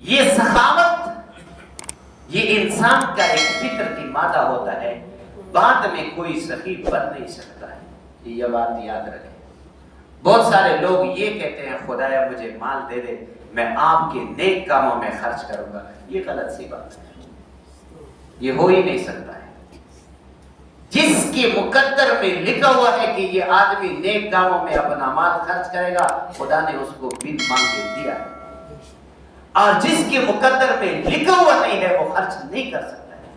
یہ سخاوت یہ انسان کا ایک فطرتی مادہ ہوتا ہے، بعد میں کوئی سخی بن نہیں سکتا ہے، یہ بات یاد رکھیں۔ بہت سارے لوگ یہ کہتے ہیں خدایا مجھے مال دے دے، میں آپ کے نیک کاموں میں خرچ کروں گا، یہ غلط سی بات ہے، یہ ہو ہی نہیں سکتا ہے۔ جس کے مقدر میں لکھا ہوا ہے کہ یہ آدمی نیک کاموں میں اپنا مال خرچ کرے گا، خدا نے اس کو بن مانگے دیا ہے، اور جس کے مقدر میں لکھا ہوا نہیں ہے وہ خرچ نہیں کر سکتا ہے۔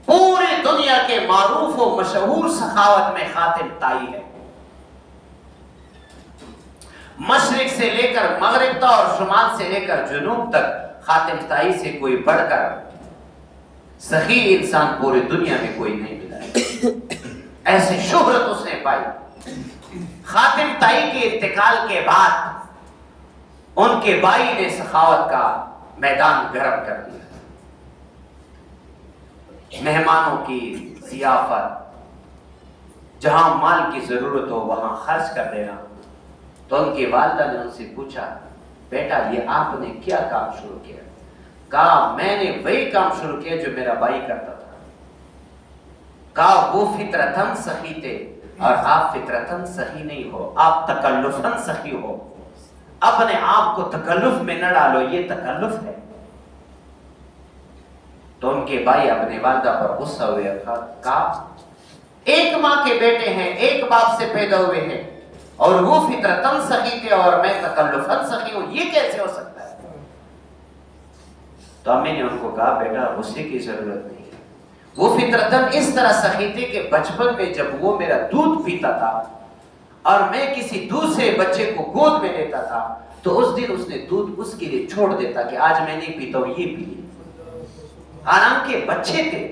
پوری دنیا کے معروف و مشہور سخاوت میں خاتم طائی ہے، مشرق سے لے کر مغرب تک اور شمال سے لے کر جنوب تک خاتم طائی سے کوئی بڑھ کر سخی انسان پوری دنیا میں کوئی نہیں ملا ہے، ایسی شہرت اس نے پائی۔ خاتم طائی کے انتقال کے بعد ان کے بھائی نے سخاوت کا میدان گرم کر دیا، مہمانوں کی ضیافت، جہاں مال کی ضرورت ہو وہاں خرچ کر دینا۔ تو ان کی والدہ نے ان سے پوچھا بیٹا یہ آپ نے کیا کام شروع کیا؟ کہا میں نے وہی کام شروع کیا جو میرا بھائی کرتا تھا۔ کہا وہ فطرتاً سخی تھے اور آپ فطرتاً سخی نہیں ہو، آپ تکلفاً سخی ہو، اپنے آپ کو تکلف میں نہ ڈالو، یہ تکلف ہے۔ تو ان کے بھائی اپنے والدہ پر غصہ ہوئے، کہا ایک ماں کے بیٹے ہیں، ایک باپ سے پیدا ہوئے ہیں، اور وہ فطرتاً سخی تھے اور میں تکلفاً سخی ہوں، یہ کیسے ہو سکتا ہے؟ تو امی نے ان کو کہا بیٹا غصے کی ضرورت نہیں ہے، وہ فطرتاً اس طرح سخی تھے کہ بچپن میں جب وہ میرا دودھ پیتا تھا اور میں کسی دوسرے بچے کو گود میں لیتا تھا تو اس دن اس نے دودھ اس کے لیے چھوڑ دیتا کہ آج میں نہیں پیتا ہوں یہ پیے، حالانکہ بچے تھے۔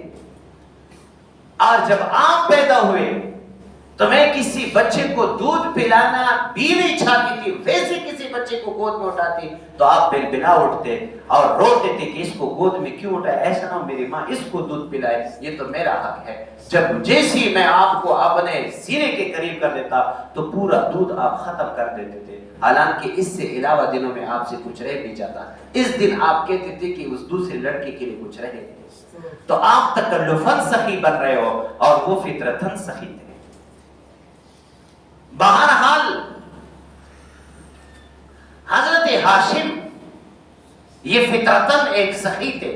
اور جب آپ پیدا ہوئے تو میں کسی بچے کو دودھ پلانا بھی نہیں چاہتی تھی، ویسے کسی بچے کو گود میں اٹھاتی تو آپ بلا اٹھتے اور روتے تھے کہ اس کو گود میں کیوں اٹھایا، ایسا نہ ہو میری ماں اس کو دودھ پلائے، یہ تو میرا حق ہے۔ جب جیسی میں آپ کو اپنے سینے کے قریب کر دیتا تو پورا دودھ آپ ختم کر دیتے تھے، حالانکہ اس سے علاوہ دنوں میں آپ سے کچھ رہ بھی جاتا، اس دن آپ کہتے تھے کہ اس دوسرے لڑکے کے لیے کچھ رہے، تو آپ تکلفاً سخی بن رہے ہو اور وہ فطرتاً سخی تھے۔ بہرحال حضرت ہاشم یہ فطرتاً ایک سخی تھے،